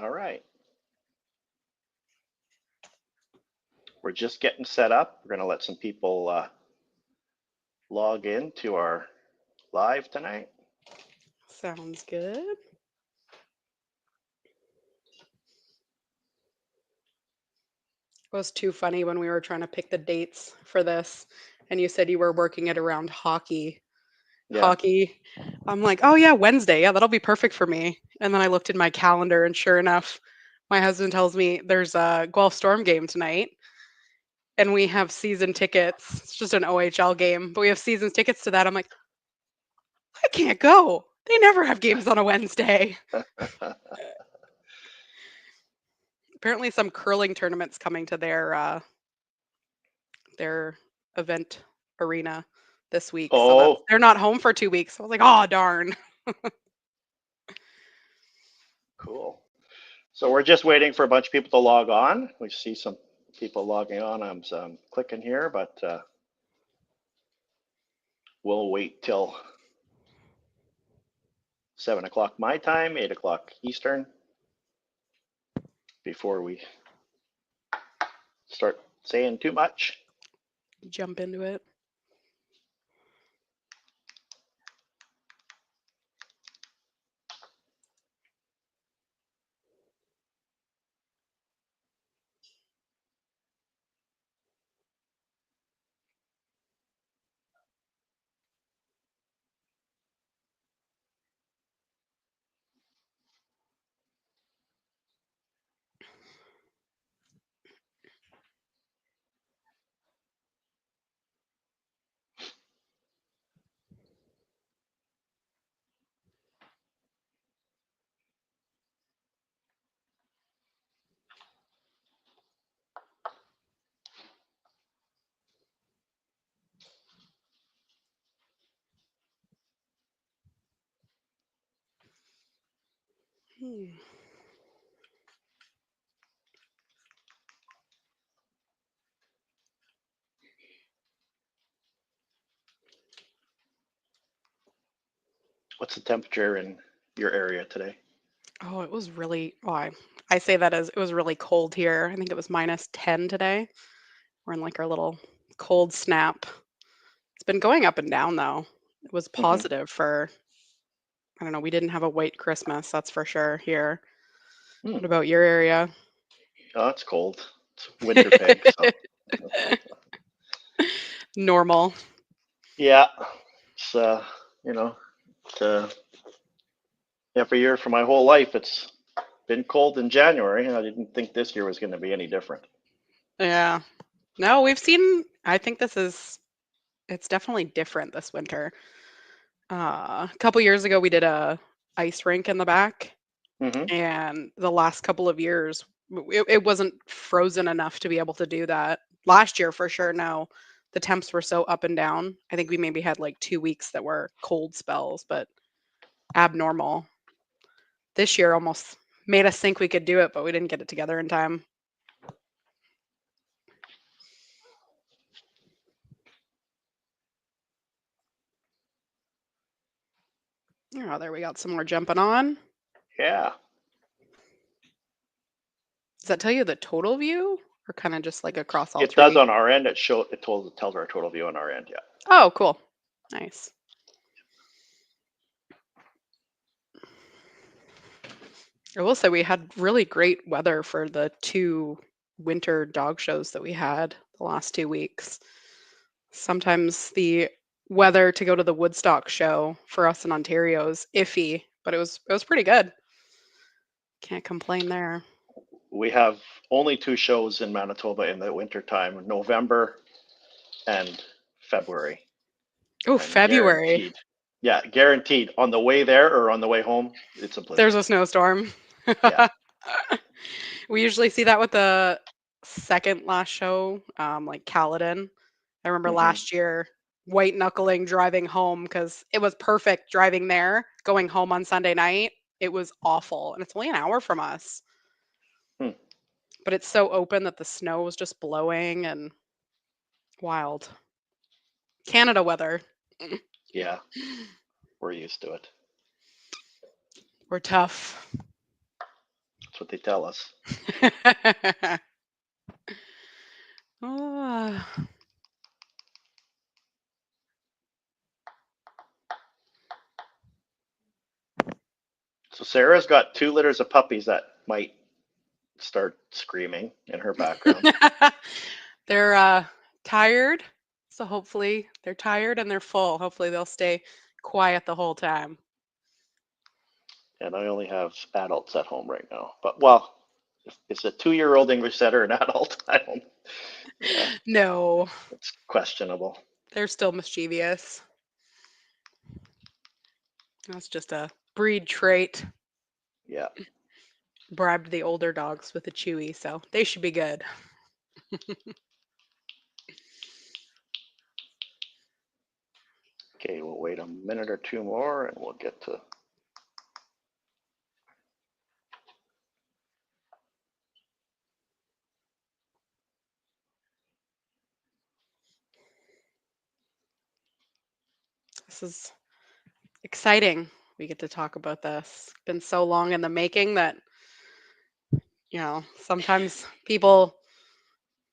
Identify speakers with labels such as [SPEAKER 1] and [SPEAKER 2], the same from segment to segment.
[SPEAKER 1] All right. We're just getting set up. We're going to let some people log in to our live tonight.
[SPEAKER 2] Sounds good. It was too funny when we were trying to pick the dates for this, and you said you were working it around hockey.
[SPEAKER 1] Yeah.
[SPEAKER 2] Hockey. I'm like, oh yeah, Wednesday. Yeah, that'll be perfect for me. And then I looked in my calendar, and sure enough, my husband tells me there's a Guelph Storm game tonight, and we have season tickets. It's just an OHL game, but we have season tickets to that. I'm like, I can't go. They never have games on a Wednesday. Apparently, some curling tournaments coming to their event arena this week, so that
[SPEAKER 1] Oh,
[SPEAKER 2] they're not home for 2 weeks. I was like, oh darn.
[SPEAKER 1] cool. So we're just waiting for a bunch of people to log on. We see some people logging on. I'm clicking here, but we'll wait till 7 o'clock my time, 8 o'clock Eastern, before we start saying too much.
[SPEAKER 2] Jump into it. Hmm.
[SPEAKER 1] What's the temperature in your area today?
[SPEAKER 2] Oh, it was really, I say that as it was really cold here. I think it was -10 today. We're in like our little cold snap. It's been going up and down though. It was
[SPEAKER 1] Hmm.
[SPEAKER 2] positive for, I don't know, we didn't have a white Christmas, that's for sure here.
[SPEAKER 1] Hmm.
[SPEAKER 2] What about your area?
[SPEAKER 1] Oh, it's cold. It's winter peg. So
[SPEAKER 2] Normal.
[SPEAKER 1] yeah, it's you know, it's, every year for my whole life it's been cold in January, and I didn't think this year was going to be any different.
[SPEAKER 2] Yeah. No, we've seen, I think it's definitely different this winter. A couple years ago, we did a ice rink in the back,
[SPEAKER 1] Hmm.
[SPEAKER 2] and the last couple of years, it wasn't frozen enough to be able to do that. Last year, for sure, no. The temps were so up and down. I think we maybe had like 2 weeks that were cold spells, but abnormal. This year almost made us think we could do it, but we didn't get it together in time. Oh, there we got some more jumping on.
[SPEAKER 1] Yeah.
[SPEAKER 2] Does that tell you the total view or kind of just like across all
[SPEAKER 1] It does
[SPEAKER 2] three?
[SPEAKER 1] on our end. It tells our total view on our end. Yeah.
[SPEAKER 2] Oh, cool. Nice. I will say we had really great weather for the two winter dog shows that we had the last 2 weeks. Sometimes the weather to go to the Woodstock show for us in Ontario is iffy, but it was pretty good. Can't complain there.
[SPEAKER 1] We have only two shows in Manitoba in the winter time, November and February,
[SPEAKER 2] Oh,
[SPEAKER 1] and
[SPEAKER 2] February.
[SPEAKER 1] guaranteed. Yeah, guaranteed. On the way there or on the way home, it's a
[SPEAKER 2] There's
[SPEAKER 1] blizzard.
[SPEAKER 2] a snowstorm.
[SPEAKER 1] Yeah.
[SPEAKER 2] We usually see that with the second last show, like Caledon. I remember
[SPEAKER 1] Hmm.
[SPEAKER 2] last year white knuckling driving home because it was perfect driving there, going home on Sunday night. It was awful. And it's only an hour from us,
[SPEAKER 1] Hmm.
[SPEAKER 2] but it's so open that the snow was just blowing and wild. Canada weather.
[SPEAKER 1] Yeah, we're used to it.
[SPEAKER 2] We're tough.
[SPEAKER 1] That's what they tell us.
[SPEAKER 2] Ah,
[SPEAKER 1] So Sarah's got 2 litters of puppies that might start screaming in her background.
[SPEAKER 2] they're tired, so hopefully they're tired and they're full. Hopefully they'll stay quiet the whole time.
[SPEAKER 1] And I only have adults at home right now. But well, if it's a 2-year-old English setter an adult? I don't. Yeah,
[SPEAKER 2] No,
[SPEAKER 1] it's questionable.
[SPEAKER 2] they're still mischievous. That's just a breed trait.
[SPEAKER 1] Yeah.
[SPEAKER 2] Bribed the older dogs with a chewy, so they should be good.
[SPEAKER 1] Okay, we'll wait a minute or two more and we'll get to.
[SPEAKER 2] This is exciting. We get to talk about this. It's been so long in the making that, sometimes people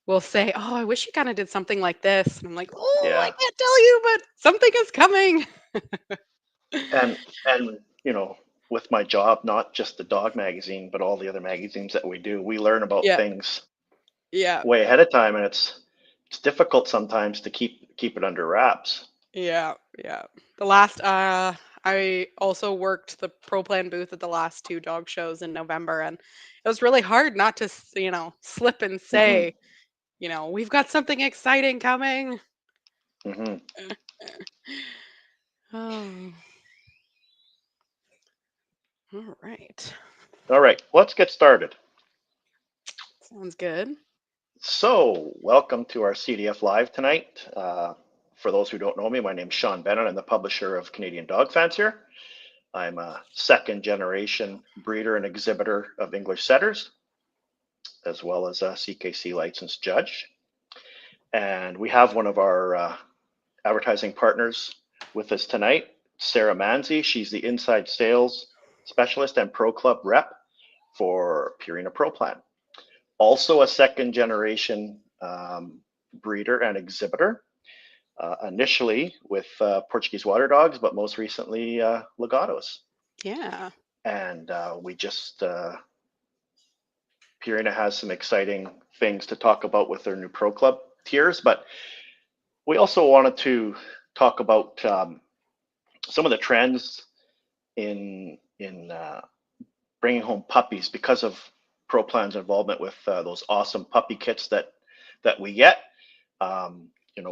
[SPEAKER 2] will say, "Oh, I wish you kind of did something like this." And I'm like, "Oh, I
[SPEAKER 1] Yeah.
[SPEAKER 2] can't tell you, but something is coming."
[SPEAKER 1] And with my job, not just the dog magazine, but all the other magazines that we do, we learn about
[SPEAKER 2] Yeah.
[SPEAKER 1] things
[SPEAKER 2] Yeah.
[SPEAKER 1] way ahead of time, and it's difficult sometimes to keep it under wraps.
[SPEAKER 2] Yeah. Yeah. The last I also worked the Pro Plan booth at the last two dog shows in November, and it was really hard not to, slip and
[SPEAKER 1] Hmm.
[SPEAKER 2] say, we've got something exciting coming.
[SPEAKER 1] Hmm.
[SPEAKER 2] Oh, all right.
[SPEAKER 1] All right, let's get started.
[SPEAKER 2] Sounds good.
[SPEAKER 1] So, welcome to our CDF Live tonight. For those who don't know me, my name's Sean Bennett. I'm the publisher of Canadian Dog Fancier. I'm a second generation breeder and exhibitor of English setters, as well as a CKC licensed judge. And we have one of our advertising partners with us tonight, Sarah Manzi. She's the inside sales specialist and Pro Club rep for Purina Pro Plan. Also a second generation breeder and exhibitor, initially with Portuguese water dogs, but most recently Legatos.
[SPEAKER 2] Yeah.
[SPEAKER 1] And Purina has some exciting things to talk about with their new Pro Club tiers, but we also wanted to talk about some of the trends in bringing home puppies because of Pro Plan's involvement with those awesome puppy kits that we get.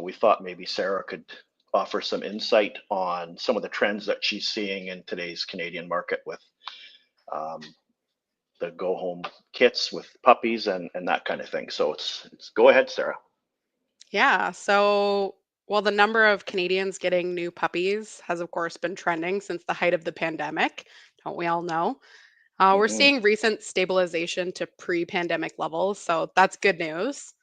[SPEAKER 1] We thought maybe Sarah could offer some insight on some of the trends that she's seeing in today's Canadian market with um, the go home kits with puppies and that kind of thing. So it's go ahead, Sarah.
[SPEAKER 2] Yeah. So, well, the number of Canadians getting new puppies has, of course, been trending since the height of the pandemic. Don't we all know? We're
[SPEAKER 1] Hmm.
[SPEAKER 2] seeing recent stabilization to pre pandemic levels. So, that's good news.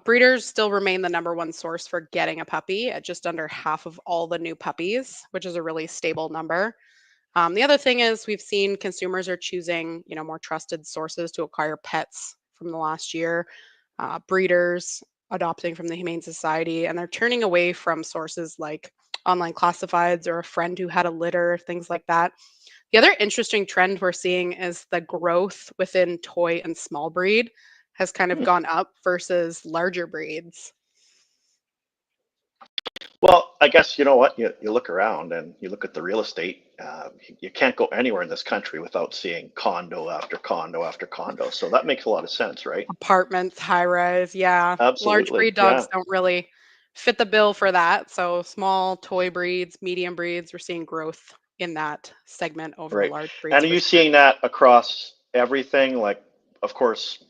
[SPEAKER 2] Breeders still remain the number one source for getting a puppy at just under half of all the new puppies, which is a really stable number. The other thing is we've seen consumers are choosing, more trusted sources to acquire pets from the last year. Breeders adopting from the Humane Society, and they're turning away from sources like online classifieds or a friend who had a litter, things like that. The other interesting trend we're seeing is the growth within toy and small breed has kind of
[SPEAKER 1] Hmm.
[SPEAKER 2] gone up versus larger breeds.
[SPEAKER 1] Well, I guess you know what you look around and you look at the real estate. You can't go anywhere in this country without seeing condo after condo after condo. So that makes a lot of sense, right?
[SPEAKER 2] Apartments, high rise, yeah. Large
[SPEAKER 1] Absolutely.
[SPEAKER 2] breed
[SPEAKER 1] Yeah.
[SPEAKER 2] dogs don't really fit the bill for that. So small toy breeds, medium breeds, we're seeing growth in that segment over
[SPEAKER 1] Right.
[SPEAKER 2] large
[SPEAKER 1] And
[SPEAKER 2] breeds
[SPEAKER 1] are
[SPEAKER 2] for
[SPEAKER 1] you
[SPEAKER 2] sure.
[SPEAKER 1] seeing that across everything? Like, of course,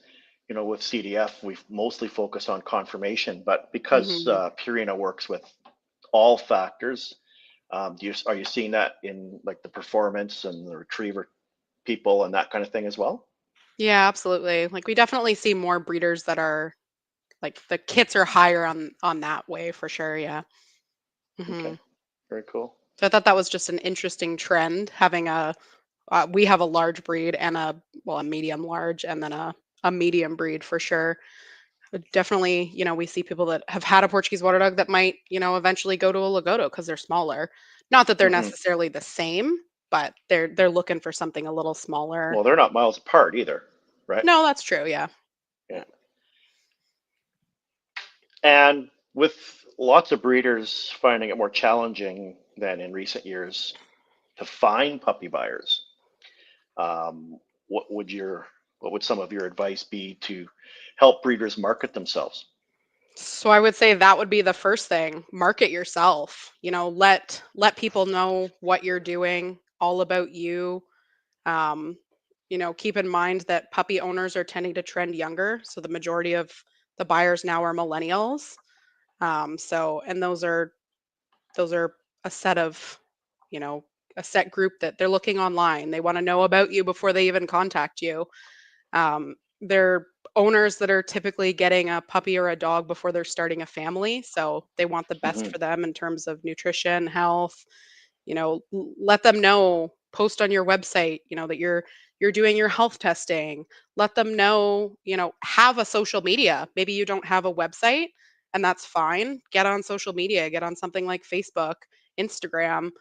[SPEAKER 1] with CDF, we've mostly focused on confirmation, but because
[SPEAKER 2] Hmm.
[SPEAKER 1] Purina works with all factors, are you seeing that in like the performance and the retriever people and that kind of thing as well?
[SPEAKER 2] Yeah, absolutely. Like we definitely see more breeders that are like the kits are higher on that way for sure. Yeah.
[SPEAKER 1] Okay.
[SPEAKER 2] Hmm.
[SPEAKER 1] Very cool.
[SPEAKER 2] So I thought that was just an interesting trend having a We have a large breed and a medium large, and then a medium breed for sure. Definitely, we see people that have had a Portuguese water dog that might, eventually go to a Lagotto because they're smaller. Not that they're
[SPEAKER 1] Hmm.
[SPEAKER 2] necessarily the same, but they're looking for something a little smaller.
[SPEAKER 1] Well, they're not miles apart either, right?
[SPEAKER 2] No, that's true. Yeah.
[SPEAKER 1] Yeah. And with lots of breeders finding it more challenging than in recent years to find puppy buyers, um, what would your what would some of your advice be to help breeders market themselves?
[SPEAKER 2] So I would say that would be the first thing. Market yourself. Let people know what you're doing, all about you. Um, keep in mind that puppy owners are tending to trend younger, so the majority of the buyers now are millennials. And those are a set of, you know, a set group that they're looking online. They want to know about you before they even contact you. They're owners that are typically getting a puppy or a dog before they're starting a family, so they want the best
[SPEAKER 1] Hmm.
[SPEAKER 2] for them in terms of nutrition, health. Let them know, post on your website, that you're doing your health testing. Let them know, have a social media. Maybe you don't have a website, and that's fine. Get on social media, get on something like Facebook, Instagram.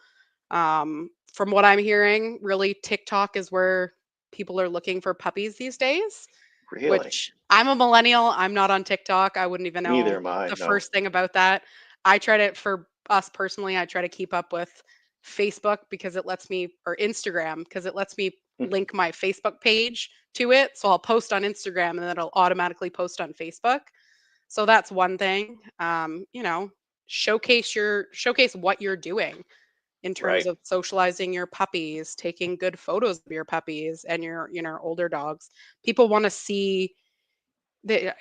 [SPEAKER 2] From what I'm hearing, really TikTok is where people are looking for puppies these days,
[SPEAKER 1] Really?
[SPEAKER 2] which I'm a millennial. I'm not on TikTok. I wouldn't even
[SPEAKER 1] Neither
[SPEAKER 2] know
[SPEAKER 1] am I.
[SPEAKER 2] the
[SPEAKER 1] No.
[SPEAKER 2] first thing about that. I try to, for us personally, I try to keep up with Facebook because it lets me, or Instagram, because it lets me link my Facebook page to it. So I'll post on Instagram and then it'll automatically post on Facebook. So that's one thing. Showcase what you're doing in terms
[SPEAKER 1] Right.
[SPEAKER 2] of socializing your puppies, taking good photos of your puppies and your older dogs. People want to see they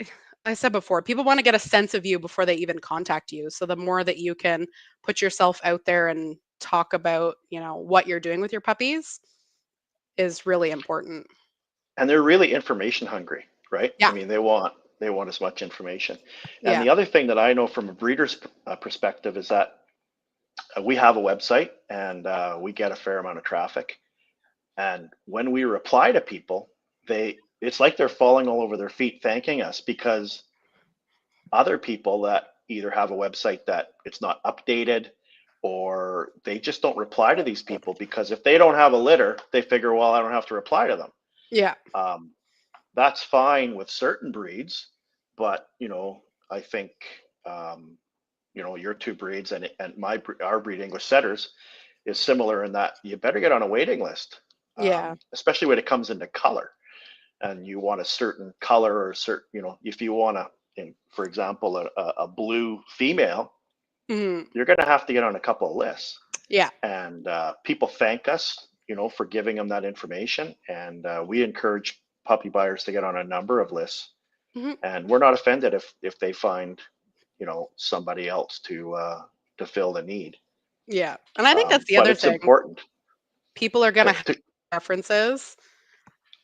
[SPEAKER 2] I said before, people want to get a sense of you before they even contact you. So the more that you can put yourself out there and talk about, what you're doing with your puppies is really important.
[SPEAKER 1] And they're really information hungry, right? I
[SPEAKER 2] Yeah.
[SPEAKER 1] mean, they want as much information. And
[SPEAKER 2] Yeah.
[SPEAKER 1] the other thing that I know from a breeder's perspective is that we have a website and we get a fair amount of traffic. And when we reply to people, it's like they're falling all over their feet thanking us because other people that either have a website that it's not updated or they just don't reply to these people because if they don't have a litter, they figure, well, I don't have to reply to them.
[SPEAKER 2] Yeah.
[SPEAKER 1] Um, that's fine with certain breeds, but I think um, your two breeds and our breed English setters is similar in that you better get on a waiting list,
[SPEAKER 2] Yeah.
[SPEAKER 1] especially when it comes into color and you want a certain color or certain, if you want for example, a blue female,
[SPEAKER 2] Mhm.
[SPEAKER 1] you're going to have to get on a couple of lists.
[SPEAKER 2] Yeah.
[SPEAKER 1] And people thank us, for giving them that information. And we encourage puppy buyers to get on a number of lists.
[SPEAKER 2] Mhm.
[SPEAKER 1] And we're not offended if they find, somebody else to fill the need.
[SPEAKER 2] Yeah. And I think that's the
[SPEAKER 1] But
[SPEAKER 2] other
[SPEAKER 1] it's
[SPEAKER 2] thing.
[SPEAKER 1] important
[SPEAKER 2] People are going to
[SPEAKER 1] to,
[SPEAKER 2] have
[SPEAKER 1] to
[SPEAKER 2] preferences.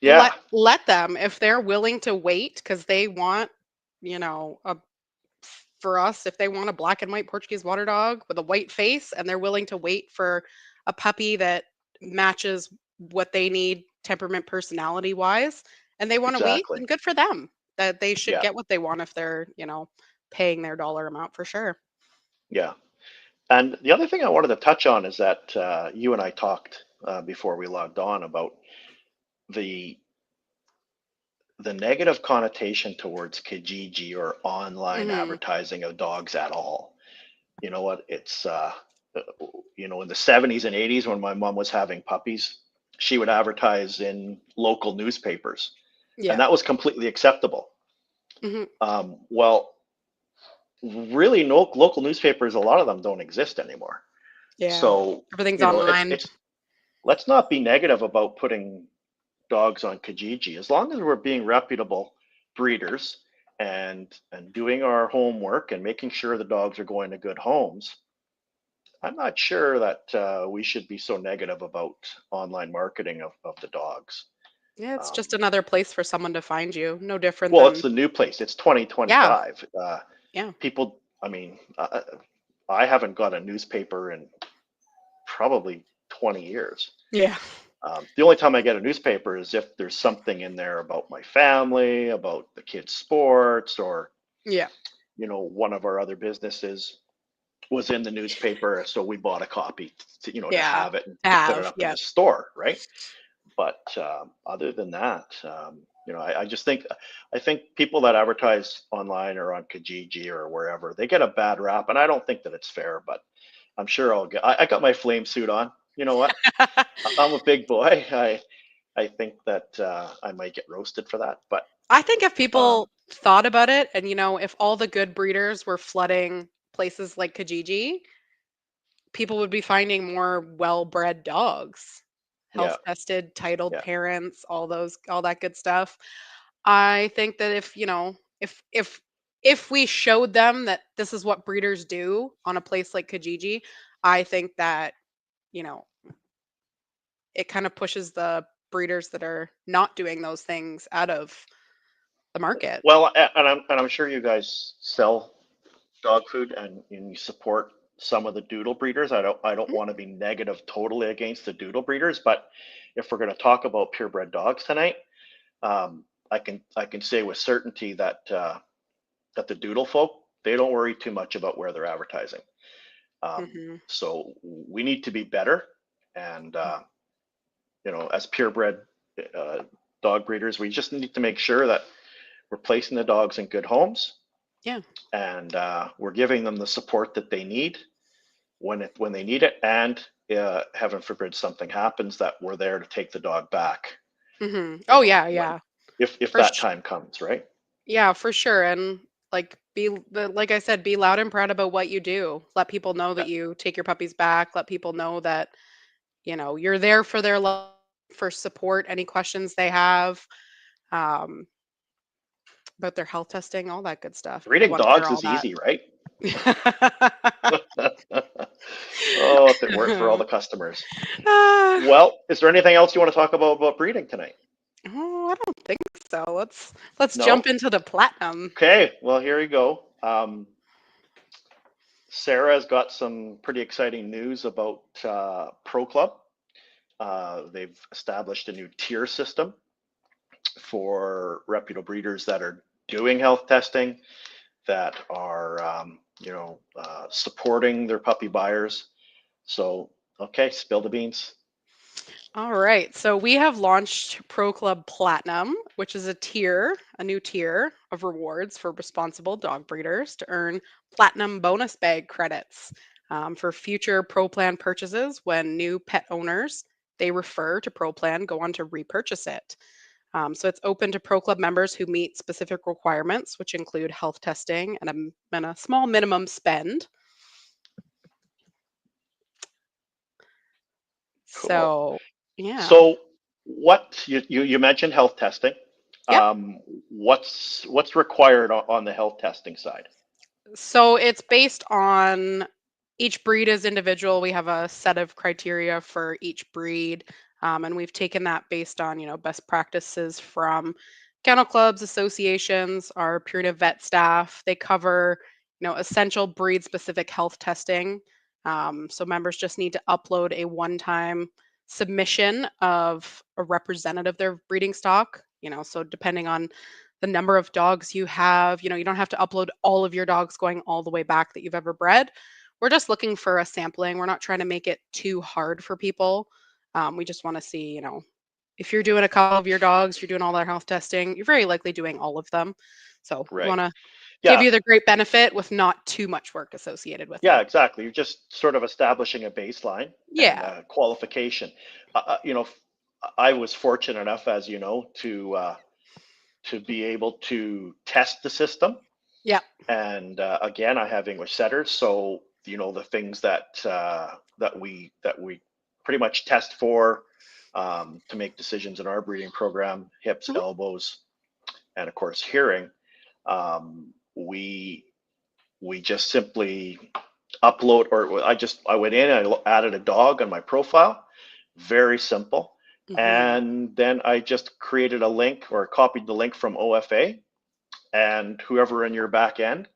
[SPEAKER 1] yeah,
[SPEAKER 2] Let them, if they're willing to wait because they want, a for us, if they want a black and white Portuguese water dog with a white face and they're willing to wait for a puppy that matches what they need temperament personality wise, and they want to wait,
[SPEAKER 1] exactly.
[SPEAKER 2] then good for them. That they should
[SPEAKER 1] Yeah,
[SPEAKER 2] get what they want if they're, paying their dollar amount for sure.
[SPEAKER 1] yeah. And the other thing I wanted to touch on is that you and I talked before we logged on about the the negative connotation towards Kijiji or online
[SPEAKER 2] Hmm.
[SPEAKER 1] advertising of dogs at all. You know what? It's in the 70s and 80s when my mom was having puppies, she would advertise in local newspapers, and
[SPEAKER 2] Yeah.
[SPEAKER 1] that was completely acceptable.
[SPEAKER 2] Hmm.
[SPEAKER 1] Well, really, no local newspapers, a lot of them don't exist anymore.
[SPEAKER 2] Yeah.
[SPEAKER 1] So,
[SPEAKER 2] Everything's online.
[SPEAKER 1] it's let's not be negative about putting dogs on Kijiji. As long as we're being reputable breeders and doing our homework and making sure the dogs are going to good homes, I'm not sure that we should be so negative about online marketing of the dogs.
[SPEAKER 2] Yeah, it's just
[SPEAKER 1] Um,
[SPEAKER 2] another place for someone to find you. No different
[SPEAKER 1] well, it's
[SPEAKER 2] than,
[SPEAKER 1] the new place. It's
[SPEAKER 2] yeah.
[SPEAKER 1] 2025.
[SPEAKER 2] Yeah.
[SPEAKER 1] People, I mean, I haven't got a newspaper in probably 20 years.
[SPEAKER 2] Yeah.
[SPEAKER 1] The only time I get a newspaper is if there's something in there about my family, about the kids' sports, or
[SPEAKER 2] Yeah.
[SPEAKER 1] one of our other businesses was in the newspaper, so we bought a copy to
[SPEAKER 2] Yeah.
[SPEAKER 1] have it and
[SPEAKER 2] To
[SPEAKER 1] to put it
[SPEAKER 2] have.
[SPEAKER 1] up in
[SPEAKER 2] Yeah.
[SPEAKER 1] the store, right? But other than that, I just think people that advertise online or on Kijiji or wherever, they get a bad rap, and I don't think that it's fair. But I'm sure I got my flame suit on. You know what? I'm a big boy. I think that I might get roasted for that, but
[SPEAKER 2] I think if
[SPEAKER 1] um,
[SPEAKER 2] people thought about it and, if all the good breeders were flooding places like Kijiji, people would be finding more well-bred dogs,
[SPEAKER 1] yeah,
[SPEAKER 2] health tested, titled
[SPEAKER 1] yeah,
[SPEAKER 2] parents, all that good stuff. I think that if we showed them that this is what breeders do on a place like Kijiji, I think that, you know, it kind of pushes the breeders that are not doing those things out of the market.
[SPEAKER 1] well, and I'm sure you guys sell dog food and you support some of the doodle breeders. I don't want to be negative totally against the doodle breeders, but if we're going to talk about purebred dogs tonight, I can say with certainty that the doodle folk, they don't worry too much about where they're advertising.
[SPEAKER 2] Mhm.
[SPEAKER 1] So we need to be better, and as purebred uh, dog breeders, we just need to make sure that we're placing the dogs in good homes,
[SPEAKER 2] Yeah.
[SPEAKER 1] and we're giving them the support that they need when they need it, and heaven forbid something happens, that we're there to take the dog back.
[SPEAKER 2] Mhm. Oh yeah,
[SPEAKER 1] When
[SPEAKER 2] yeah.
[SPEAKER 1] if
[SPEAKER 2] For
[SPEAKER 1] that
[SPEAKER 2] sh-
[SPEAKER 1] time comes, right?
[SPEAKER 2] yeah, for sure. And like I said, be loud and proud about what you do. Let people know
[SPEAKER 1] Yeah,
[SPEAKER 2] that you take your puppies back. Let people know that, you're there for their love, for support, any questions they have, um, about their health testing, all that good stuff. People
[SPEAKER 1] breeding
[SPEAKER 2] want to hear
[SPEAKER 1] dogs
[SPEAKER 2] all
[SPEAKER 1] is
[SPEAKER 2] that.
[SPEAKER 1] easy, right? Oh, if it weren't for all the customers.
[SPEAKER 2] Ah,
[SPEAKER 1] Well, is there anything else you want to talk about breeding tonight?
[SPEAKER 2] oh, I don't think so. Let's jump
[SPEAKER 1] No?
[SPEAKER 2] into the platinum.
[SPEAKER 1] Okay, well, here you go. Sarah's got some pretty exciting news about Pro Club. They've established a new tier system for reputable breeders that are doing health testing, that are supporting their puppy buyers. So, okay, spill the beans.
[SPEAKER 2] All right. So we have launched Pro Club Platinum, which is a new tier of rewards for responsible dog breeders to earn platinum bonus bag credits for future Pro Plan purchases when new pet owners they refer to Pro Plan go on to repurchase it. So it's open to Pro Club members who meet specific requirements, which include health testing and a small minimum spend.
[SPEAKER 1] Cool.
[SPEAKER 2] So, yeah.
[SPEAKER 1] So, what you mentioned health testing.
[SPEAKER 2] Yep.
[SPEAKER 1] Um, what's required on the health testing side?
[SPEAKER 2] So it's based on each breed is individual. We have a set of criteria for each breed, and we've taken that based on best practices from kennel clubs, associations, our Purina vet staff. They cover essential breed specific health testing. So members just need to upload a one-time submission of a representative of their breeding stock. So depending on the number of dogs you have. You don't have to upload all of your dogs going all the way back that you've ever bred. We're just looking for a sampling. We're not trying to make it too hard for people. We just want to see, if you're doing a couple of your dogs, you're doing all their health testing, you're very likely doing all of them. So we
[SPEAKER 1] Right.
[SPEAKER 2] want to give
[SPEAKER 1] Yeah.
[SPEAKER 2] you the great benefit with not too much work associated with
[SPEAKER 1] Yeah.
[SPEAKER 2] it.
[SPEAKER 1] Exactly. You're just sort of establishing a baseline and
[SPEAKER 2] Yeah.
[SPEAKER 1] qualification. I was fortunate enough, as you know, to be able to test the system.
[SPEAKER 2] Yeah.
[SPEAKER 1] And again, I have English setters, so the things that we pretty much test for, to make decisions in our breeding program: hips,
[SPEAKER 2] Mhm.
[SPEAKER 1] elbows, and of course hearing. We just simply upload, or I went in and I added a dog on my profile. Very simple.
[SPEAKER 2] Mhm.
[SPEAKER 1] And then I just created a link or copied the link from OFA, and whoever in your back end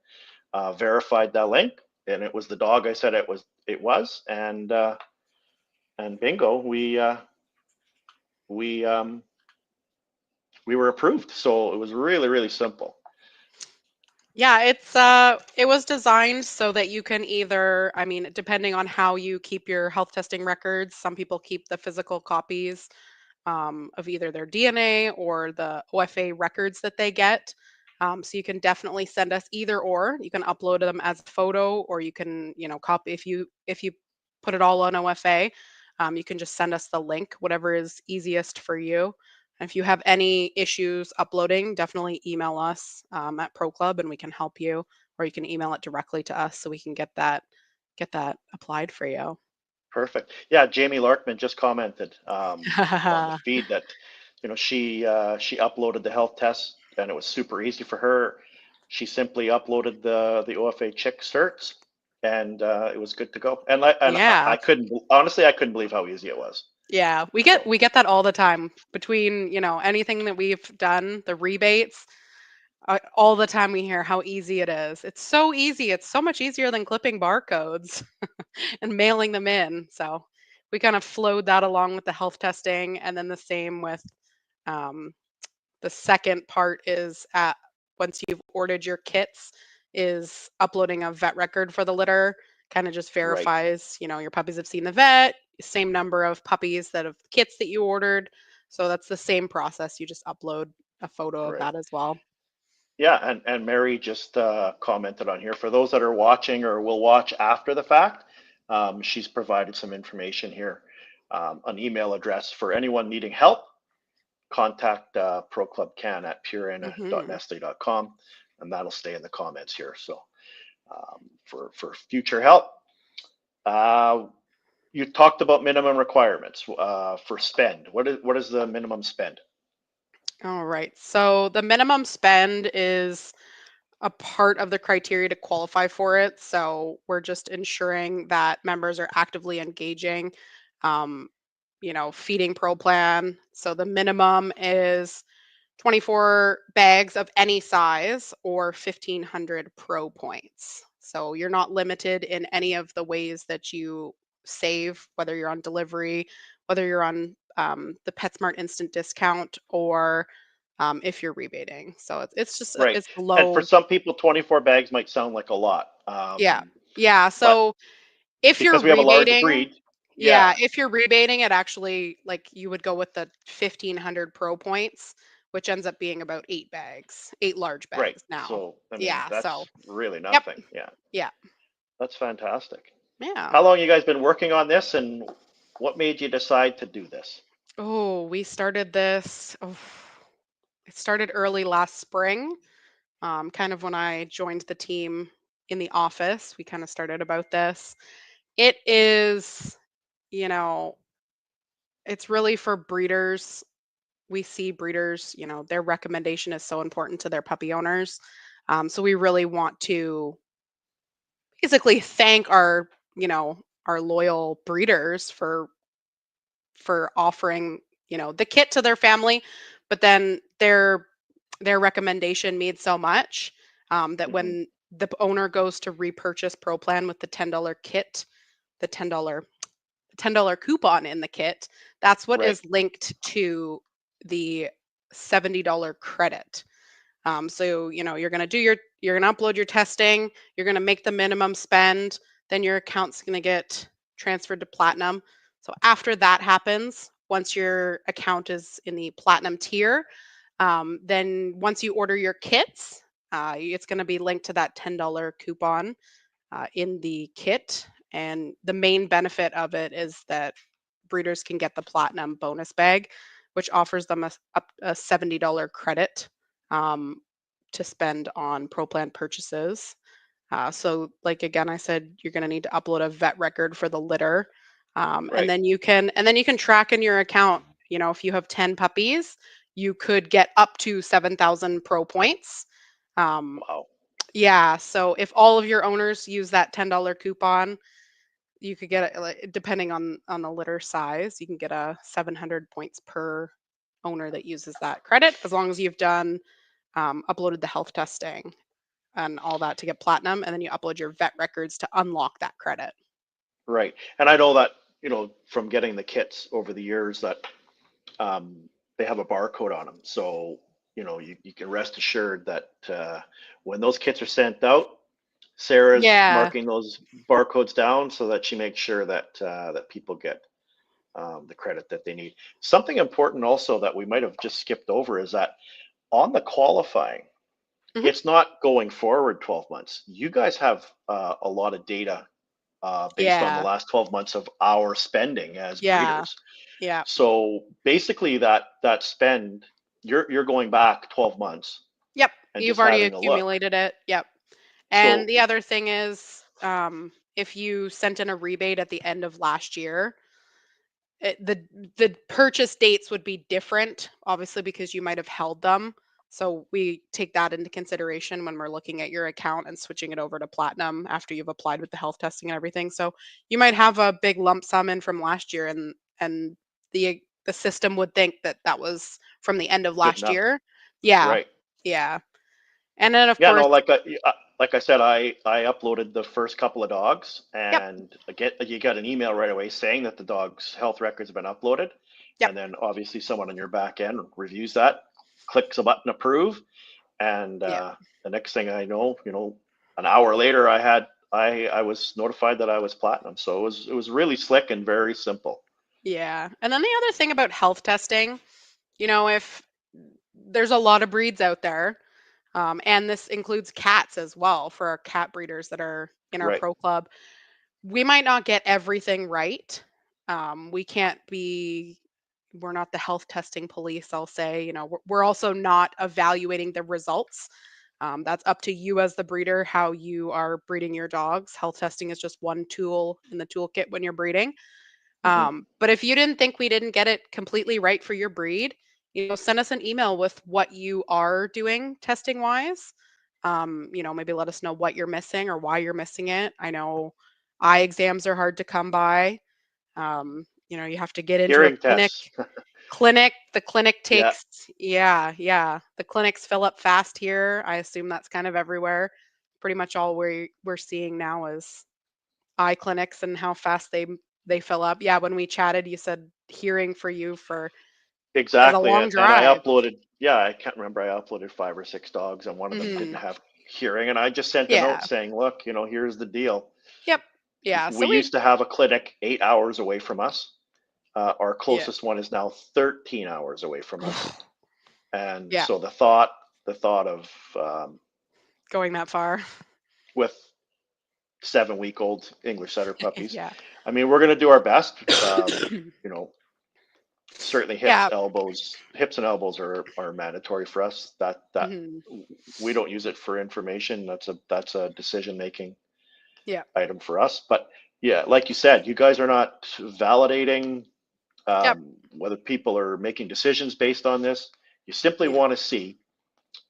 [SPEAKER 1] verified that link, and it was the dog I said it was, and bingo, we were approved. So it was really, really simple.
[SPEAKER 2] Yeah, it was designed so that you can either, I mean, depending on how you keep your health testing records, some people keep the physical copies of either their DNA or the OFA records that they get. So you can definitely send us either or. You can upload them as a photo, or you can, copy if you put it all on OFA. You can just send us the link, whatever is easiest for you. And if you have any issues uploading, definitely email us at Pro Club, and we can help you. Or you can email it directly to us so we can get that applied for you.
[SPEAKER 1] Perfect. Yeah, Jamie Larkman just commented on the feed that, she uploaded the health test and it was super easy for her. She simply uploaded the OFA chick certs and it was good to go. And I
[SPEAKER 2] Yeah.
[SPEAKER 1] couldn't honestly I couldn't believe how easy it was.
[SPEAKER 2] Yeah, we get
[SPEAKER 1] So
[SPEAKER 2] we get that all the time between, anything that we've done, the rebates, all the time we hear how easy it is. It's so easy. It's so much easier than clipping barcodes and mailing them in. So we kind of flowed that along with the health testing, and then the same with um, the second part is at once you've ordered your kits, is uploading a vet record for the litter. Kind of just
[SPEAKER 1] right,
[SPEAKER 2] verifies, your puppies have seen the vet, same number of puppies that have kits that you ordered. So that's the same process. You just upload a photo of
[SPEAKER 1] right.
[SPEAKER 2] that as well.
[SPEAKER 1] Yeah, and Mary just commented on here for those that are watching or will watch after the fact. She's provided some information here, an email address for anyone needing help. Contact Pro Club Can at
[SPEAKER 2] Hmm.
[SPEAKER 1] purina.nestle.com, and that'll stay in the comments here. So for future help, uh, you talked about minimum requirements for spend. What is the minimum spend?
[SPEAKER 2] All right. So the minimum spend is a part of the criteria to qualify for it. So we're just ensuring that members are actively engaging, um, feeding Pro Plan. So the minimum is 24 bags of any size or 1,500 Pro points. So you're not limited in any of the ways that you save, whether you're on delivery, whether you're on the PetSmart instant discount, or if you're rebating. So it's just
[SPEAKER 1] Right.
[SPEAKER 2] it's
[SPEAKER 1] And for
[SPEAKER 2] low.
[SPEAKER 1] some people, 24 bags might sound like a lot.
[SPEAKER 2] Yeah. Yeah.
[SPEAKER 1] But
[SPEAKER 2] So if you're
[SPEAKER 1] because we have a large
[SPEAKER 2] rebating,
[SPEAKER 1] breed,
[SPEAKER 2] yeah,
[SPEAKER 1] yeah,
[SPEAKER 2] if you're rebating, it actually, like, you would go with the 1,500 Pro points, which ends up being about 8 bags, 8 large
[SPEAKER 1] right.
[SPEAKER 2] bags now.
[SPEAKER 1] So, I mean,
[SPEAKER 2] Yeah. So,
[SPEAKER 1] that's really
[SPEAKER 2] yep.
[SPEAKER 1] nothing. Yeah,
[SPEAKER 2] Yeah.
[SPEAKER 1] that's fantastic.
[SPEAKER 2] Yeah.
[SPEAKER 1] How long you guys been working on this and what made you decide to do this?
[SPEAKER 2] Oh, we started this. Oh, it started early last spring. Kind of when I joined the team in the office, we kind of started about this. It is, you know, it's really for breeders. We see breeders, their recommendation is so important to their puppy owners. So we really want to basically thank our loyal breeders for offering, the kit to their family, but then their recommendation made so much that
[SPEAKER 1] Hmm.
[SPEAKER 2] when the owner goes to repurchase Pro Plan with the $10 kit, the $10 coupon in the kit, that's what
[SPEAKER 1] Right,
[SPEAKER 2] is linked to the $70 credit. So, you're going to upload your testing, you're going to make the minimum spend, then your account's going to get transferred to Platinum. So after that happens, once your account is in the Platinum tier, then once you order your kits, it's going to be linked to that $10 coupon in the kit. And the main benefit of it is that breeders can get the Platinum bonus bag, which offers them up a $70 credit um, to spend on Pro Plan purchases. So, like, again, I said you're going to need to upload a vet record for the litter, and
[SPEAKER 1] right.
[SPEAKER 2] then you can track in your account. If you have 10 puppies, you could get up to 7,000 Pro points. Um,
[SPEAKER 1] Wow.
[SPEAKER 2] yeah, so if all of your owners use that $10 coupon, you could get like, depending on the litter size, you can get a 700 points per owner that uses that credit, as long as you've done uploaded the health testing and all that to get Platinum, and then you upload your vet records to unlock that credit.
[SPEAKER 1] Right. And I know that, from getting the kits over the years that they have a barcode on them. So, you can rest assured that when those kits are sent out, Sarah's
[SPEAKER 2] Yeah.
[SPEAKER 1] marking those barcodes down so that she makes sure that that people get the credit that they need. Something important also that we might have just skipped over is that on the qualifying,
[SPEAKER 2] Mhm.
[SPEAKER 1] it's not going forward 12 months. You guys have a lot of data based on the
[SPEAKER 2] Yeah.
[SPEAKER 1] last 12 months of our spending as
[SPEAKER 2] Yeah.
[SPEAKER 1] breeders.
[SPEAKER 2] Yeah.
[SPEAKER 1] So basically, that spend, you're going back 12 months
[SPEAKER 2] Yep.
[SPEAKER 1] and
[SPEAKER 2] You've
[SPEAKER 1] just
[SPEAKER 2] already
[SPEAKER 1] having a look.
[SPEAKER 2] accumulated it. Yep. And
[SPEAKER 1] So
[SPEAKER 2] the other thing is, if you sent in a rebate at the end of last year, the purchase dates would be different, obviously, because you might have held them. So we take that into consideration when we're looking at your account and switching it over to platinum after you've applied with the health testing and everything. So you might have a big lump sum in from last year, and the system would think that that was from the end of
[SPEAKER 1] good
[SPEAKER 2] last
[SPEAKER 1] enough,
[SPEAKER 2] year. Yeah,
[SPEAKER 1] right?
[SPEAKER 2] yeah. And then of
[SPEAKER 1] Yeah,
[SPEAKER 2] course,
[SPEAKER 1] no, like I said, I uploaded the first couple of dogs,
[SPEAKER 2] yep,
[SPEAKER 1] and you got an email right away saying that the dog's health records have been uploaded,
[SPEAKER 2] yep,
[SPEAKER 1] and then obviously someone on your back end reviews that, clicks a button approve, and
[SPEAKER 2] yep.
[SPEAKER 1] the next thing I know, an hour later, I was notified that I was platinum. So it was really slick and very simple.
[SPEAKER 2] Yeah. And then the other thing about health testing, if there's a lot of breeds out there, and this includes cats as well for our cat breeders that are in our
[SPEAKER 1] Right.
[SPEAKER 2] pro club, we might not get everything right. We can't be, we're not the health testing police, I'll say. We're also not evaluating the results. That's up to you as the breeder, how you are breeding your dogs. Health testing is just one tool in the toolkit when you're breeding.
[SPEAKER 1] Hmm.
[SPEAKER 2] But if you didn't think we didn't get it completely right for your breed, send us an email with what you are doing testing wise. Maybe let us know what you're missing or why you're missing it. I know eye exams are hard to come by. You have to get into a
[SPEAKER 1] Hearing
[SPEAKER 2] clinic.
[SPEAKER 1] tests.
[SPEAKER 2] The clinic
[SPEAKER 1] Yeah,
[SPEAKER 2] takes, yeah. The clinics fill up fast here. I assume that's kind of everywhere. Pretty much all we're seeing now is eye clinics and how fast they fill up. Yeah, when we chatted, you said hearing for you for is a
[SPEAKER 1] exactly.
[SPEAKER 2] long
[SPEAKER 1] And I
[SPEAKER 2] drive.
[SPEAKER 1] uploaded, yeah, I can't remember. I uploaded 5 or 6 dogs, and one of them didn't
[SPEAKER 2] Mhm.
[SPEAKER 1] have hearing. And I just sent a note
[SPEAKER 2] Yeah.
[SPEAKER 1] saying, look, here's the deal.
[SPEAKER 2] Yep. Yeah.
[SPEAKER 1] We
[SPEAKER 2] So we
[SPEAKER 1] used to have a clinic 8 hours away from us. Our
[SPEAKER 2] yeah.
[SPEAKER 1] closest one is now 13 hours away from us. And
[SPEAKER 2] Yeah.
[SPEAKER 1] so the thought of
[SPEAKER 2] Going that far.
[SPEAKER 1] with 7-week-old English setter puppies,
[SPEAKER 2] Yeah.
[SPEAKER 1] I mean, we're going to do our best. You know, certainly
[SPEAKER 2] Yeah.
[SPEAKER 1] hips and elbows are mandatory for us. That
[SPEAKER 2] Mhm.
[SPEAKER 1] we don't use it for information. That's a decision making
[SPEAKER 2] Yeah.
[SPEAKER 1] item for us. But yeah, like you said, you guys are not validating
[SPEAKER 2] Yep.
[SPEAKER 1] whether people are making decisions based on this. You simply
[SPEAKER 2] Yeah.
[SPEAKER 1] want to see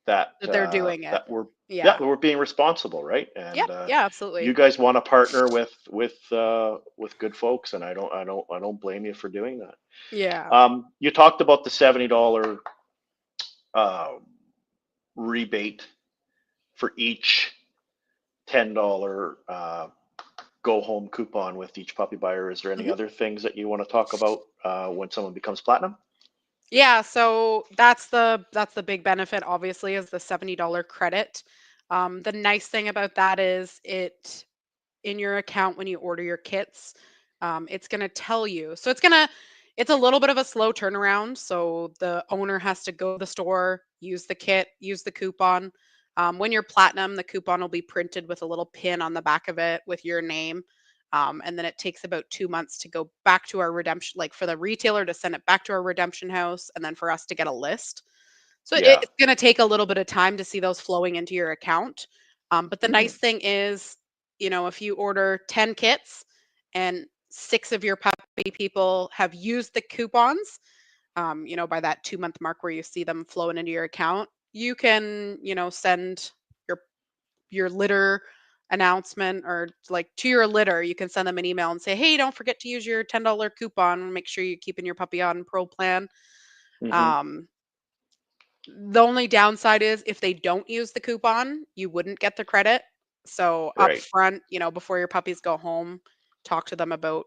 [SPEAKER 1] that
[SPEAKER 2] That they're doing it.
[SPEAKER 1] that we're yeah
[SPEAKER 2] Yeah.
[SPEAKER 1] we're being responsible, right?
[SPEAKER 2] Yep.
[SPEAKER 1] And
[SPEAKER 2] Yeah,
[SPEAKER 1] you
[SPEAKER 2] absolutely.
[SPEAKER 1] guys want to partner with good folks, and I don't blame you for doing that.
[SPEAKER 2] Yeah.
[SPEAKER 1] You talked about the $70 uh, rebate for each $10 go home coupon with each puppy buyer. Is there any
[SPEAKER 2] Mhm.
[SPEAKER 1] other things that you want to talk about when someone becomes platinum?
[SPEAKER 2] Yeah, so that's the big benefit obviously is the $70 credit. The nice thing about that is it in your account when you order your kits, it's going to tell you. So it's a little bit of a slow turnaround. So the owner has to go to the store, use the kit, use the coupon. When you're platinum, the coupon will be printed with a little pin on the back of it with your name. And then it takes about 2 months to go back to our redemption, like for the retailer to send it back to our redemption house, and then for us to get a list. So
[SPEAKER 1] Yeah.
[SPEAKER 2] it's going to take a little bit of time to see those flowing into your account. But the
[SPEAKER 1] Hmm.
[SPEAKER 2] nice thing is, if you order 10 kits and six of your puppy people have used the coupons, by that 2 month mark where you see them flowing into your account, you can, send your litter announcement or like to your litter, you can send them an email and say, hey, don't forget to use your $10 coupon. Make sure you're keeping your puppy on pro plan.
[SPEAKER 1] Hmm.
[SPEAKER 2] Um, the only downside is if they don't use the coupon, you wouldn't get the credit. So up
[SPEAKER 1] Right.
[SPEAKER 2] front, before your puppies go home, talk to them about,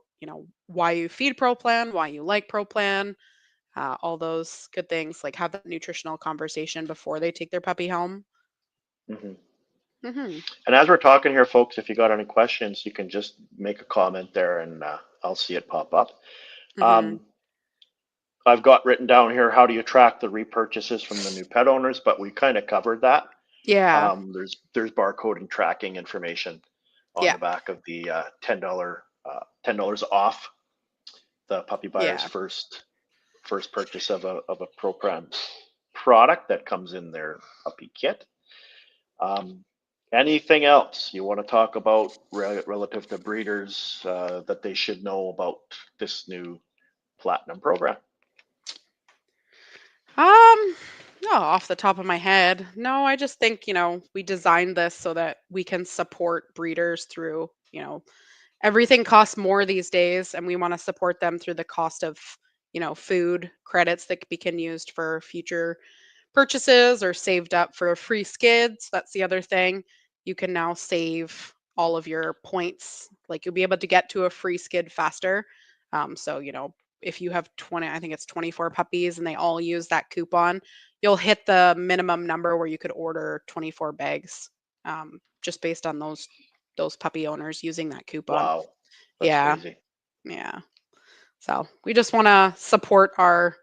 [SPEAKER 2] why you feed Pro Plan, why you like Pro Plan. all those good things, like have that nutritional conversation before they take their puppy home.
[SPEAKER 1] Hmm.
[SPEAKER 2] Hmm.
[SPEAKER 1] And as we're talking here, folks, if you got any questions, you can just make a comment there, and I'll see it pop up.
[SPEAKER 2] Hmm.
[SPEAKER 1] Um, I've got written down here, how do you track the repurchases from the new pet owners? But we kind of covered that.
[SPEAKER 2] Yeah.
[SPEAKER 1] There's barcode and tracking information on
[SPEAKER 2] Yeah.
[SPEAKER 1] the back of the $10 off the puppy buyer's
[SPEAKER 2] Yeah.
[SPEAKER 1] first purchase of a program product that comes in their puppy kit. Um, Anything else you want to talk about relative to breeders that they should know about this new Platinum program?
[SPEAKER 2] No, off the top of my head. No, I just think, we designed this so that we can support breeders through, everything costs more these days, and we want to support them through the cost of, food credits that can be used for future purchases or saved up for free skids. That's the other thing. You can now save all of your points. Like you'll be able to get to a free skid faster. So, if you have 20, I think it's 24 puppies and they all use that coupon, you'll hit the minimum number where you could order 24 bags, just based on those puppy owners using that coupon.
[SPEAKER 1] Wow, that's
[SPEAKER 2] Yeah.
[SPEAKER 1] crazy.
[SPEAKER 2] Yeah. So we just want to support our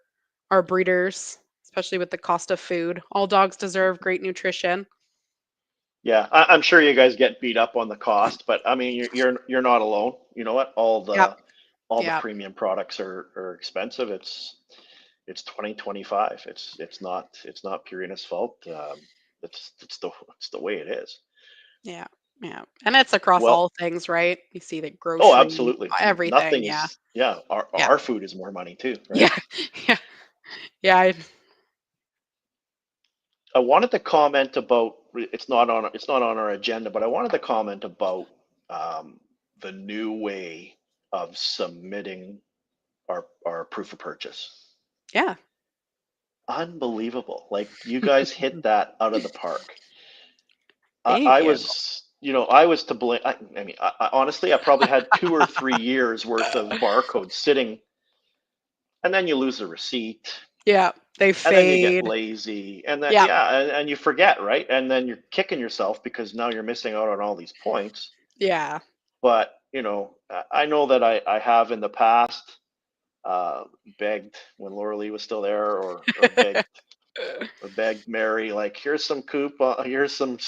[SPEAKER 2] breeders, especially with the cost of food. All dogs deserve great nutrition.
[SPEAKER 1] Yeah, I'm sure you guys get beat up on the cost, but I mean, you're not alone. You know what?
[SPEAKER 2] Yep.
[SPEAKER 1] All the
[SPEAKER 2] Yep.
[SPEAKER 1] premium products are expensive. It's 2025. It's not Purina's fault. It's the way it is.
[SPEAKER 2] Yeah. Yeah. And it's across
[SPEAKER 1] Well,
[SPEAKER 2] all things, right? You see the
[SPEAKER 1] oh,
[SPEAKER 2] grocery,
[SPEAKER 1] absolutely.
[SPEAKER 2] everything.
[SPEAKER 1] Nothing
[SPEAKER 2] Yeah.
[SPEAKER 1] is. Yeah,
[SPEAKER 2] Yeah.
[SPEAKER 1] our food is more money too, right?
[SPEAKER 2] Yeah. Yeah. Yeah.
[SPEAKER 1] I wanted to comment about. It's not on our agenda, but I wanted to comment about um, the new way of submitting our proof of purchase.
[SPEAKER 2] Yeah.
[SPEAKER 1] Unbelievable. Like you guys hit that out of the park.
[SPEAKER 2] Thank
[SPEAKER 1] I
[SPEAKER 2] you.
[SPEAKER 1] was, I was to blame. I mean, honestly, I probably had 2 or 3 years worth of barcodes sitting, and then you lose the receipt,
[SPEAKER 2] Yeah. They
[SPEAKER 1] and then you get
[SPEAKER 2] fade.
[SPEAKER 1] lazy, and then
[SPEAKER 2] Yeah.
[SPEAKER 1] yeah, and you forget, right? And then you're kicking yourself because now you're missing out on all these points.
[SPEAKER 2] Yeah.
[SPEAKER 1] But I know that I have in the past uh, begged when Laura Lee was still there, or begged Mary, like, here's some here's some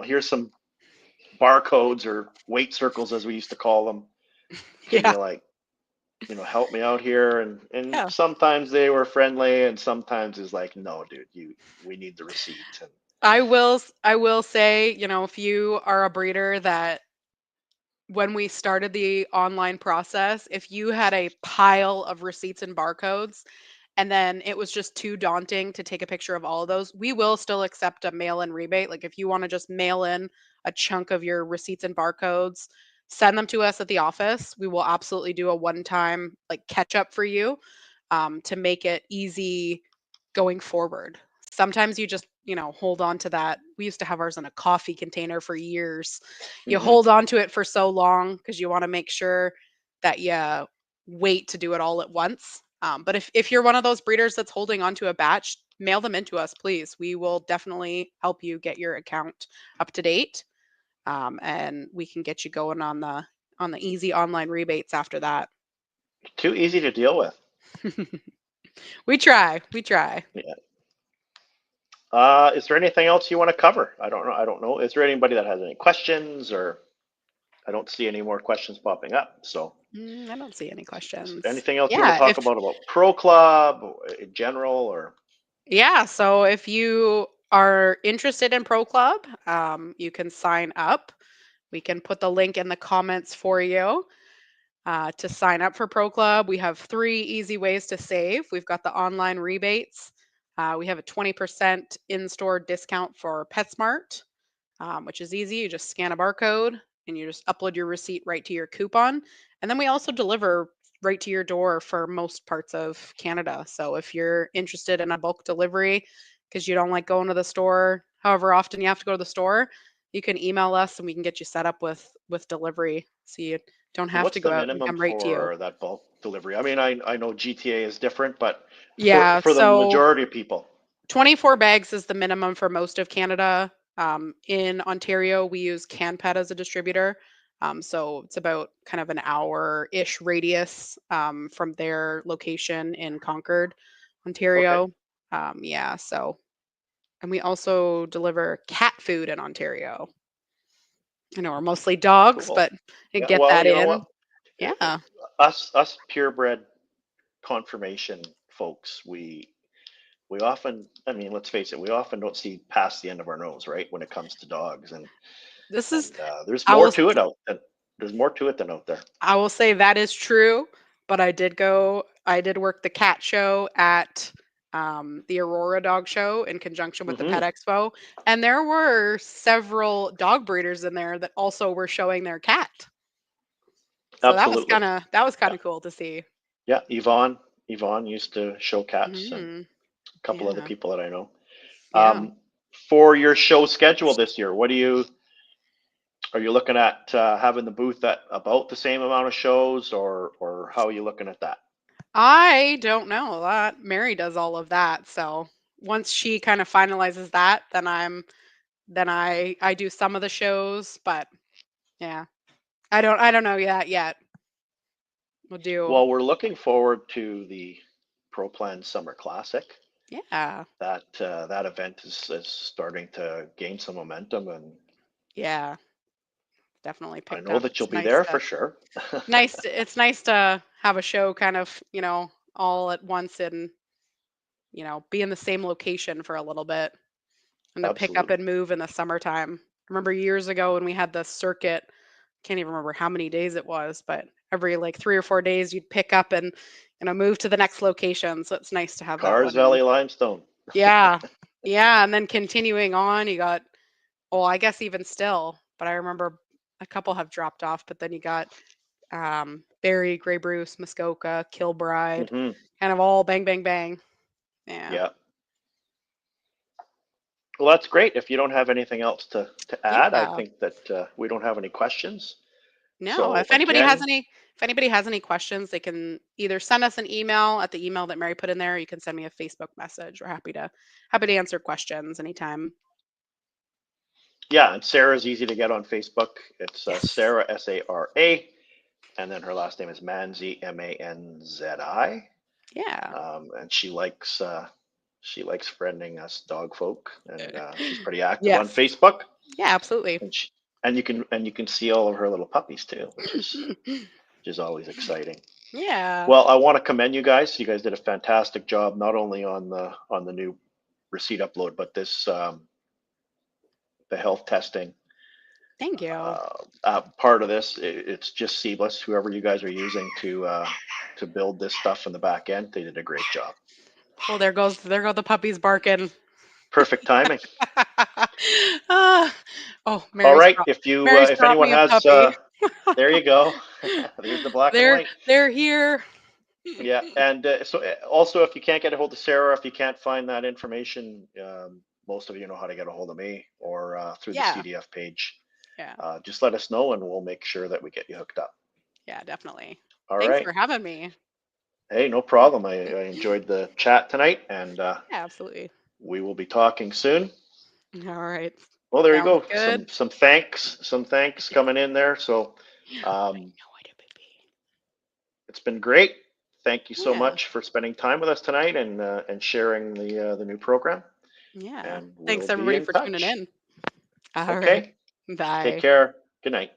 [SPEAKER 1] here's some barcodes or weight circles as we used to call them. Can
[SPEAKER 2] Yeah.
[SPEAKER 1] you, like, help me out here? And
[SPEAKER 2] Yeah.
[SPEAKER 1] sometimes they were friendly, and sometimes it's like, no, dude, we need the receipt. And
[SPEAKER 2] I will say, if you are a breeder that when we started the online process, if you had a pile of receipts and barcodes and then it was just too daunting to take a picture of all of those, we will still accept a mail in rebate. Like if you want to just mail in a chunk of your receipts and barcodes, send them to us at the office. We will absolutely do a one time like catch up for you, to make it easy going forward. Sometimes you just, hold on to that. We used to have ours in a coffee container for years. You
[SPEAKER 1] hmm
[SPEAKER 2] hold on to it for so long because you want to make sure that you wait to do it all at once. But if you're one of those breeders that's holding on to a batch, mail them into us, please. We will definitely help you get your account up to date, and we can get you going on the easy online rebates after that.
[SPEAKER 1] too easy to deal with.
[SPEAKER 2] We try. We try.
[SPEAKER 1] Yeah. Is there anything else you want to cover? I don't know. I don't know. Is there anybody that has any questions? Or I don't see any more questions popping up. So
[SPEAKER 2] I don't see any questions.
[SPEAKER 1] anything else you want to
[SPEAKER 2] Yeah,
[SPEAKER 1] talk
[SPEAKER 2] if
[SPEAKER 1] about Pro Club or in general? Or
[SPEAKER 2] yeah, so if you are interested in Pro Club, you can sign up. We can put the link in the comments for you, to sign up for Pro Club. We have three easy ways to save. We've got the online rebates. We have a 20% in-store discount for PetSmart, which is easy. You just scan a barcode and you just upload your receipt right to your coupon. And then we also deliver right to your door for most parts of Canada. So if you're interested in a bulk delivery because you don't like going to the store, however often you have to go to the store, you can email us and we can get you set up with delivery. So you Don't
[SPEAKER 1] So
[SPEAKER 2] have
[SPEAKER 1] what's
[SPEAKER 2] to
[SPEAKER 1] the
[SPEAKER 2] go out and
[SPEAKER 1] minimum
[SPEAKER 2] come right to you.
[SPEAKER 1] for that bulk delivery? I mean, I know GTA is different, but
[SPEAKER 2] Yeah,
[SPEAKER 1] for the
[SPEAKER 2] so
[SPEAKER 1] majority of people.
[SPEAKER 2] 24 bags is the minimum for most of Canada. In Ontario, we use CanPet as a distributor. So it's about kind of an hour-ish radius from their location in Concord,
[SPEAKER 1] Okay,
[SPEAKER 2] Ontario. Yeah, so, and we also deliver cat food in Ontario. I know we're mostly dogs,
[SPEAKER 1] cool.
[SPEAKER 2] but I
[SPEAKER 1] Yeah,
[SPEAKER 2] get
[SPEAKER 1] well,
[SPEAKER 2] that
[SPEAKER 1] you know what?
[SPEAKER 2] in. Yeah.
[SPEAKER 1] Us purebred confirmation folks, we often, I mean, let's face it, we often don't see past the end of our nose, right? When it comes to dogs,
[SPEAKER 2] This is,
[SPEAKER 1] and there's
[SPEAKER 2] I
[SPEAKER 1] more
[SPEAKER 2] will
[SPEAKER 1] to it out than there's more to it than out there.
[SPEAKER 2] I will say that is true, but I did work the cat show at the Aurora Dog Show in conjunction with the
[SPEAKER 1] Hmm.
[SPEAKER 2] Pet Expo, and there were several dog breeders in there that also were showing their cat. So
[SPEAKER 1] Absolutely.
[SPEAKER 2] that was kind
[SPEAKER 1] Yeah.
[SPEAKER 2] of cool to see.
[SPEAKER 1] Yeah. Yvonne used to show cats, and
[SPEAKER 2] Hmm.
[SPEAKER 1] a couple other
[SPEAKER 2] Yeah,
[SPEAKER 1] people that I know.
[SPEAKER 2] yeah.
[SPEAKER 1] For your show schedule this year, are you looking at having the booth at about the same amount of shows, or how are you looking at that?
[SPEAKER 2] I don't know that Mary does all of that. So once she kind of finalizes that, then I do some of the shows, but yeah, I don't know yet. We'll do.
[SPEAKER 1] Well, we're looking forward to the Pro Plan Summer Classic.
[SPEAKER 2] Yeah.
[SPEAKER 1] That event is starting to gain some momentum, and
[SPEAKER 2] Yeah. Definitely
[SPEAKER 1] I
[SPEAKER 2] picked
[SPEAKER 1] know
[SPEAKER 2] up.
[SPEAKER 1] that you'll be there for sure.
[SPEAKER 2] It's nice to have a show kind of, all at once and, be in the same location for a little bit and to pick up
[SPEAKER 1] Absolutely.
[SPEAKER 2] and move in the summertime. I remember years ago when we had the circuit, can't even remember how many days it was, but every like 3 or 4 days you'd pick up and, move to the next location. So it's nice to have that
[SPEAKER 1] Cars
[SPEAKER 2] one. And
[SPEAKER 1] Valley Limestone.
[SPEAKER 2] yeah. Yeah. And then continuing on, you got, well, I guess even still, but I remember a couple have dropped off, but then you got Barrie, Grey Bruce, Muskoka, Kilbride,
[SPEAKER 1] Hmm.
[SPEAKER 2] kind of all bang, bang, bang. Yeah.
[SPEAKER 1] Yeah. Well, that's great. If you don't have anything else to add, I
[SPEAKER 2] Yeah.
[SPEAKER 1] think that we don't have any questions.
[SPEAKER 2] No,
[SPEAKER 1] So again,
[SPEAKER 2] if anybody has any questions, they can either send us an email at the email that Mary put in there. Or you can send me a Facebook message. We're happy to answer questions anytime.
[SPEAKER 1] yeah, and Sarah's easy to get on Facebook. It's
[SPEAKER 2] Yes.
[SPEAKER 1] Sarah, Sara, and then her last name is Manzi, Manzi.
[SPEAKER 2] Yeah.
[SPEAKER 1] And she likes friending us dog folk, and she's pretty active on
[SPEAKER 2] Yes.
[SPEAKER 1] Facebook.
[SPEAKER 2] Yeah, absolutely.
[SPEAKER 1] And you can see all of her little puppies too, which is always exciting.
[SPEAKER 2] Yeah.
[SPEAKER 1] Well, I want to commend you guys. You guys did a fantastic job, not only on the new receipt upload, but this the health testing
[SPEAKER 2] Thank you.
[SPEAKER 1] part of this. It's just seamless. Whoever you guys are using to build this stuff in the back end, they did a great job.
[SPEAKER 2] Oh, there go the puppies barking.
[SPEAKER 1] Perfect timing.
[SPEAKER 2] Ah, oh,
[SPEAKER 1] All right. If
[SPEAKER 2] Brought
[SPEAKER 1] anyone
[SPEAKER 2] me a
[SPEAKER 1] has,
[SPEAKER 2] puppy.
[SPEAKER 1] there you go. There's the black and white.
[SPEAKER 2] They're here.
[SPEAKER 1] Yeah, and so also, if you can't get a hold of Sarah, if you can't find that information, most of you know how to get a hold of me or through the
[SPEAKER 2] Yeah.
[SPEAKER 1] CDF page.
[SPEAKER 2] Yeah.
[SPEAKER 1] Just let us know, and we'll make sure that we get you hooked up.
[SPEAKER 2] Yeah, definitely.
[SPEAKER 1] All
[SPEAKER 2] Thanks
[SPEAKER 1] right.
[SPEAKER 2] for having me.
[SPEAKER 1] Hey, no problem. I enjoyed the chat tonight, and
[SPEAKER 2] Yeah, absolutely.
[SPEAKER 1] we will be talking soon.
[SPEAKER 2] All right.
[SPEAKER 1] Well, there you
[SPEAKER 2] Sounds
[SPEAKER 1] go.
[SPEAKER 2] good.
[SPEAKER 1] Some thanks coming in there. So
[SPEAKER 2] I
[SPEAKER 1] um,
[SPEAKER 2] know I do, baby.
[SPEAKER 1] it's been great. Thank you so
[SPEAKER 2] Yeah.
[SPEAKER 1] much for spending time with us tonight and sharing the new program.
[SPEAKER 2] Yeah.
[SPEAKER 1] And we'll
[SPEAKER 2] Thanks
[SPEAKER 1] be
[SPEAKER 2] everybody
[SPEAKER 1] in
[SPEAKER 2] for tuning
[SPEAKER 1] touch.
[SPEAKER 2] in. All right.
[SPEAKER 1] Okay. Take
[SPEAKER 2] Bye.
[SPEAKER 1] care. Good night.